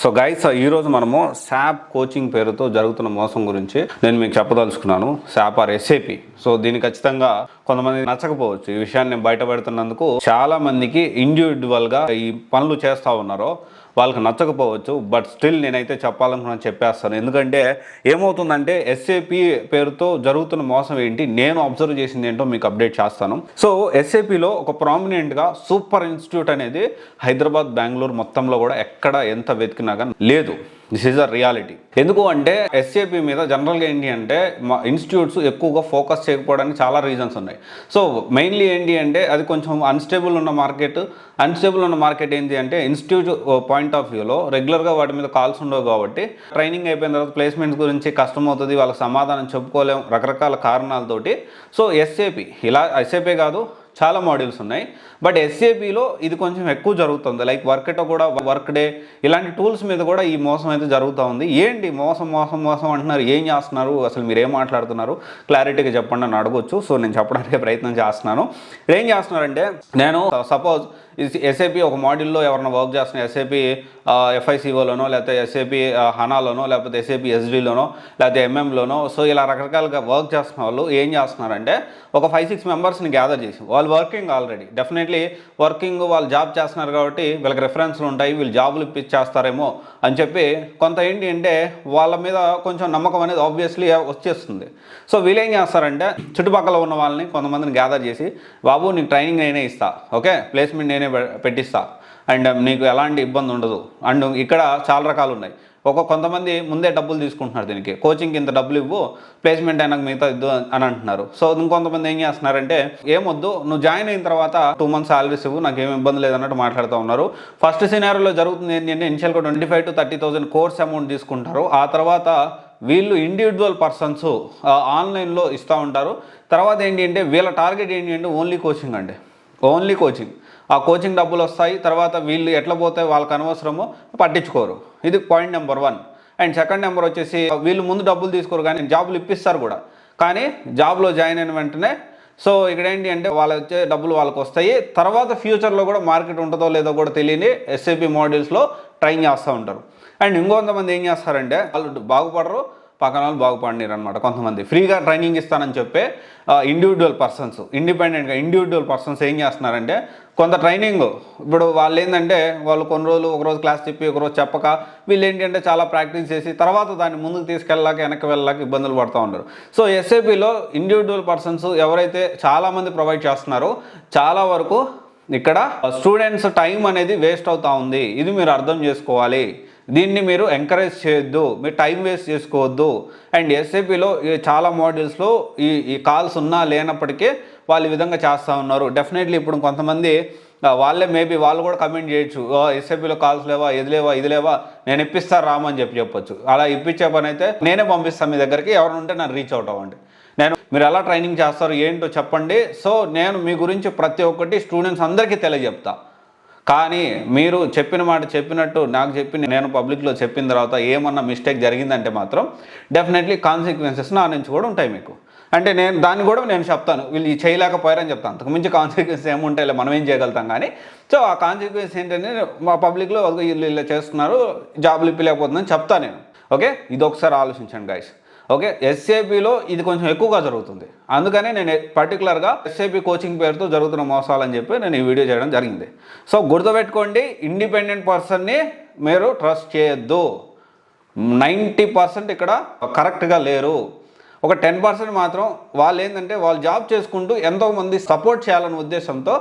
So guys ఈరోజు మనము SAAP coaching పేరుతో జరుగుతున్న మోసం గురించి నేను మీకు చెప్పదలుచుకున్నాను. SAAP are SAP. సో దీన్ని ఖచ్చితంగా కొంతమంది నచ్చకపోవచ్చు. ఈ విషయాన్ని నేను బయటపెడుతున్నందుకు చాలా మందికి ఇండివిజువల్గా ఈ పనులు చేస్తూ ఉన్నారో వాళ్ళకి నచ్చకపోవచ్చు. బట్ స్టిల్ నేనైతే చెప్పాలనుకున్నాను, చెప్పేస్తాను. ఎందుకంటే ఏమవుతుందంటే ఎస్ఏపి పేరుతో జరుగుతున్న మోసం ఏంటి, నేను అబ్జర్వ్ చేసింది ఏంటో మీకు అప్డేట్ చేస్తాను. సో ఎస్ఏపిలో ఒక ప్రామినెంట్గా సూపర్ ఇన్స్టిట్యూట్ అనేది హైదరాబాద్, బెంగళూరు మొత్తంలో కూడా ఎక్కడ ఎంత వెతికినా కానీ లేదు. This is a reality. ఎందుకు అంటే ఎస్ఏపి మీద జనరల్గా ఏంటి అంటే ఇన్స్టిట్యూట్స్ ఎక్కువగా ఫోకస్ చేయకపోవడానికి చాలా రీజన్స్ ఉన్నాయి. సో మెయిన్లీ ఏంటి అంటే అది కొంచెం అన్స్టేబుల్ ఉన్న మార్కెట్ ఏంటి అంటే ఇన్స్టిట్యూట్ పాయింట్ ఆఫ్ వ్యూలో రెగ్యులర్గా వాటి మీద కాల్స్ ఉండవు కాబట్టి ట్రైనింగ్ అయిపోయిన తర్వాత ప్లేస్మెంట్స్ గురించి కష్టం అవుతుంది, వాళ్ళకి సమాధానం చెప్పుకోలేం రకరకాల కారణాలతోటి. సో ఎస్ఏపి కాదు, చాలా మాడ్యూల్స్ ఉన్నాయి. బట్ ఎస్ఏపిలో ఇది కొంచెం ఎక్కువ జరుగుతుంది. లైక్ వర్క్తో కూడా వర్క్ డే ఇలాంటి టూల్స్ మీద కూడా ఈ మోసం అయితే జరుగుతూ ఉంది. ఏంటి మోసం అంటున్నారు, ఏం చేస్తున్నారు, అసలు మీరు ఏం మాట్లాడుతున్నారు, క్లారిటీగా చెప్పండి అని అడగొచ్చు. సో నేను చెప్పడానికి ప్రయత్నం చేస్తున్నాను. ఏం చేస్తున్నారంటే, నేను సపోజ్ ఎస్ఏపి ఒక మాడ్యూల్లో ఎవరైనా వర్క్ చేస్తున్న ఎస్ఏపి ఎఫ్ఐసిఓలోనో లేకపోతే ఎస్ఏపి హనాలోనో లేకపోతే ఎస్ఏపి ఎస్డీలోనో లేకపోతే ఎంఎంలోనో, సో ఇలా రకరకాలుగా వర్క్ చేస్తున్న వాళ్ళు ఏం చేస్తున్నారంటే ఒక 5-6 మెంబర్స్ని గ్యాదర్ చేసి, వాళ్ళు వర్కింగ్ ఆల్రెడీ డెఫినెట్లీ వాళ్ళు జాబ్ చేస్తున్నారు కాబట్టి వీళ్ళకి రెఫరెన్స్లు ఉంటాయి, వీళ్ళు జాబులు ఇప్పించేస్తారేమో అని చెప్పి కొంత ఏంటి అంటే వాళ్ళ మీద కొంచెం నమ్మకం అనేది ఆబ్వియస్లీ వచ్చేస్తుంది. సో వీళ్ళు ఏం చేస్తారంటే చుట్టుపక్కల ఉన్న వాళ్ళని కొంతమందిని గ్యాదర్ చేసి, బాబు నీకు ట్రైనింగ్ నేనే ఇస్తా, ఓకే, ప్లేస్మెంట్ నేనే పెట్టిస్తా, అండ్ నీకు ఎలాంటి ఇబ్బంది ఉండదు. అండ్ ఇక్కడ చాలా రకాలు ఉన్నాయి. కొంతమంది ముందే డబ్బులు తీసుకుంటున్నారు, దీనికి కోచింగ్కి ఇంత డబ్బులు ఇవ్వు, ప్లేస్మెంట్ అయినాక మిగతా ఇద్దు అని అంటున్నారు. సో ఇంకొంతమంది ఏం చేస్తున్నారంటే, ఏమొద్దు నువ్వు జాయిన్ అయిన తర్వాత 2 months సాలరీస్ ఇవ్వు, నాకు ఏమి ఇబ్బంది లేదన్నట్టు మాట్లాడుతూ ఉన్నారు. ఫస్ట్ సినారియోలో జరుగుతుంది ఏంటంటే ఇనిషియల్గా 25,000 to 30,000 కోర్స్ అమౌంట్ తీసుకుంటారు. ఆ తర్వాత వీళ్ళు ఇండివిజువల్ పర్సన్స్ ఆన్లైన్లో ఇస్తూ ఉంటారు. తర్వాత ఏంటి అంటే వీళ్ళ టార్గెట్ ఏంటి అంటే ఓన్లీ కోచింగ్. ఆ కోచింగ్ డబ్బులు వస్తాయి, తర్వాత వీళ్ళు ఎట్లా పోతే వాళ్ళకి అనవసరమో పట్టించుకోరు. ఇది point number 1. And second number వచ్చేసి, వీళ్ళు ముందు డబ్బులు తీసుకోరు కానీ జాబులు ఇప్పిస్తారు కూడా. కానీ జాబ్లో జాయిన్ అయిన వెంటనే సో ఇక్కడ ఏంటి అంటే వాళ్ళు వచ్చే డబ్బులు వాళ్ళకి వస్తాయి. తర్వాత ఫ్యూచర్లో కూడా మార్కెట్ ఉంటుందో లేదో కూడా తెలియని ఎస్ఏపి మాడ్యూల్స్లో ట్రైన్ చేస్తూ ఉంటారు. అండ్ ఇంకొంతమంది ఏం చేస్తారంటే వాళ్ళు బాగుపడరు, పక్కన వాళ్ళు బాగుపడినారు అనమాట. కొంతమంది ఫ్రీగా ట్రైనింగ్ ఇస్తానని చెప్పే ఇండివిజువల్ పర్సన్స్ ఏం చేస్తున్నారంటే కొంత ట్రైనింగ్, ఇప్పుడు వాళ్ళు ఏంటంటే వాళ్ళు కొన్ని రోజులు ఒకరోజు క్లాస్ చెప్పి ఒకరోజు చెప్పక వీళ్ళు ఏంటంటే చాలా ప్రాక్టీస్ చేసి తర్వాత దాన్ని ముందుకు తీసుకెళ్ళాక వెనక్కి వెళ్ళాక ఇబ్బందులు పడుతూ ఉంటారు. సో ఎస్ఏపిలో ఇండివిజువల్ పర్సన్స్ ఎవరైతే చాలామంది ప్రొవైడ్ చేస్తున్నారో చాలా వరకు ఇక్కడ స్టూడెంట్స్ టైం అనేది వేస్ట్ అవుతూ ఉంది. ఇది మీరు అర్థం చేసుకోవాలి. దీన్ని మీరు ఎంకరేజ్ చేయొద్దు, మీరు టైం వేస్ట్ చేసుకోవద్దు. అండ్ ఎస్ఏపిలో చాలా మాడ్యూల్స్లో ఈ కాల్స్ ఉన్నా లేనప్పటికీ వాళ్ళు ఈ విధంగా చేస్తూ ఉన్నారు. డెఫినెట్లీ ఇప్పుడు కొంతమంది మేబీ వాళ్ళు కూడా కమెంట్ చేయొచ్చు, ఎస్ఏపిలో కాల్స్ లేవా, ఇది లేవా, నేను ఇప్పిస్తా రామని చెప్పొచ్చు. అలా ఇప్పించే పని అయితే నేనే పంపిస్తాను మీ దగ్గరికి, ఎవరు ఉంటే నన్ను రీచ్ అవుట్ అవ్వండి. మీరు ఎలా ట్రైనింగ్ చేస్తారు ఏంటో చెప్పండి. సో నేను మీ గురించి ప్రతి ఒక్కటి స్టూడెంట్స్ అందరికీ తెలియజెప్తా. కానీ మీరు చెప్పిన మాట చెప్పినట్టు నాకు నేను పబ్లిక్లో చెప్పిన తర్వాత ఏమన్నా మిస్టేక్ జరిగిందంటే మాత్రం డెఫినెట్లీ కాన్సిక్వెన్సెస్ నా నుంచి కూడా ఉంటాయి మీకు. అంటే దాన్ని కూడా నేను చెప్తాను, వీళ్ళు చేయలేకపోయారని చెప్తాను. అంతకుమించి కాన్సిక్వెన్సెస్ ఏముంటాయి, మనం ఏం చేయగలుగుతాం. కానీ సో ఆ కాన్సిక్వెన్స్ ఏంటంటే మా పబ్లిక్లో వీళ్ళు ఇలా చేస్తున్నారు, జాబులు ఇప్పలేకపోతుందని చెప్తాను నేను. ఓకే, ఇది ఒకసారి ఆలోచించండి గైస్. ఓకే, ఎస్ఏపిలో ఇది కొంచెం ఎక్కువగా జరుగుతుంది. అందుకనే నేను పర్టికులర్గా ఎస్ఏపి కోచింగ్ పేరుతో జరుగుతున్న మోసాలని చెప్పి నేను ఈ వీడియో చేయడం జరిగింది. సో గుర్తుపెట్టుకోండి, ఇండిపెండెంట్ పర్సన్ని మీరు ట్రస్ట్ చేయొద్దు. 90% ఇక్కడ కరెక్ట్గా లేరు. ఒక 10% మాత్రం వాళ్ళు ఏంటంటే వాళ్ళు జాబ్ చేసుకుంటూ ఎంతోమంది సపోర్ట్ చేయాలనే ఉద్దేశంతో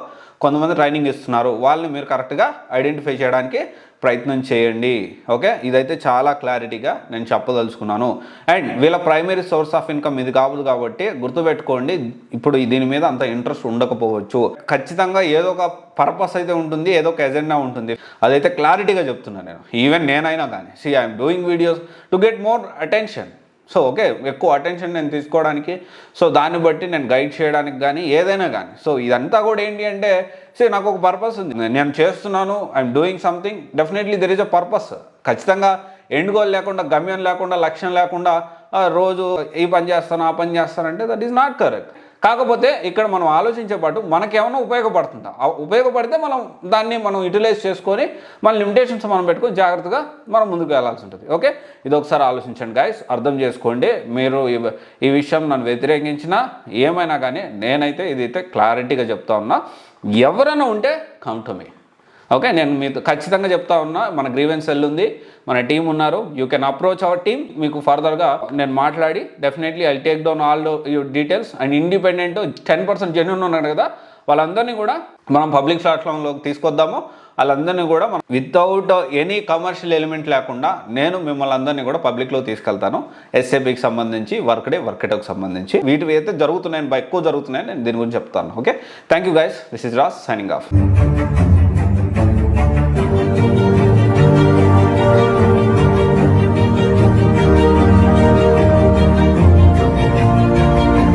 కొంతమంది ట్రైనింగ్ ఇస్తున్నారు. వాళ్ళని మీరు కరెక్ట్గా ఐడెంటిఫై చేయడానికి ప్రయత్నం చేయండి. ఓకే, ఇదైతే చాలా క్లారిటీగా నేను చెప్పదలుచుకున్నాను. అండ్ వీళ్ళ ప్రైమరీ సోర్స్ ఆఫ్ ఇన్కమ్ ఇది కాదు కాబట్టి గుర్తుపెట్టుకోండి, ఇప్పుడు దీని మీద అంత ఇంట్రెస్ట్ ఉండకపోవచ్చు. ఖచ్చితంగా ఏదో ఒక పర్పస్ అయితే ఉంటుంది, ఏదో ఒక ఎజెండా ఉంటుంది. అదైతే క్లారిటీగా చెప్తున్నాను నేను. ఈవెన్ నేనైనా కానీ I'm doing videos to get more attention. So okay, ఎక్కువ అటెన్షన్ నేను తీసుకోవడానికి, సో దాన్ని బట్టి నేను గైడ్ చేయడానికి కానీ ఏదైనా కానీ. సో ఇదంతా కూడా ఏంటి అంటే నాకు ఒక పర్పస్ ఉంది, నేను చేస్తున్నాను, I'm doing something, definitely there is a purpose. ఖచ్చితంగా ఎండ్ గోల్ లేకుండా, గమ్యం లేకుండా, లక్ష్యం లేకుండా రోజు ఈ పని చేస్తాను ఆ పని చేస్తానంటే దట్ ఈస్ నాట్ కరెక్ట్. కాకపోతే ఇక్కడ మనం ఆలోచించే పాటు మనకేమైనా ఉపయోగపడుతుందా, ఉపయోగపడితే మనం యూటిలైజ్ చేసుకొని మన లిమిటేషన్స్ మనం పెట్టుకొని జాగ్రత్తగా మనం ముందుకు వెళ్ళాల్సి ఉంటుంది. ఓకే, ఇది ఒకసారి ఆలోచించండి గైస్, అర్థం చేసుకోండి. మీరు ఈ విషయం నన్ను వ్యతిరేకించినా ఏమైనా కానీ నేనైతే ఇదైతే క్లారిటీగా చెప్తా ఉన్నా. ఎవరైనా ఉంటే కమ్ టు మీ. ఓకే, నేను మీతో ఖచ్చితంగా చెప్తా ఉన్నా, మన గ్రీవెన్స్ సెల్ ఉంది, మన టీం ఉన్నారు. You can approach our team. మీకు ఫర్దర్గా నేను మాట్లాడి definitely I take down all your details. And independent 10% genuine ఉన్నారు కదా, వాళ్ళందరినీ కూడా మనం పబ్లిక్ ప్లాట్ఫామ్లోకి తీసుకొద్దాము. వాళ్ళందరినీ కూడా మనం వితౌట్ ఎనీ కమర్షియల్ ఎలిమెంట్ లేకుండా నేను మిమ్మల్ని అందరినీ కూడా పబ్లిక్లో తీసుకెళ్తాను. ఎస్ఏపీకి సంబంధించి, వర్క్డేకి సంబంధించి వీటివి అయితే జరుగుతున్నాయని, ఎక్కువ జరుగుతున్నాయని నేను దీని గురించి చెప్తాను. Okay, thank you guys, this is Raj signing off.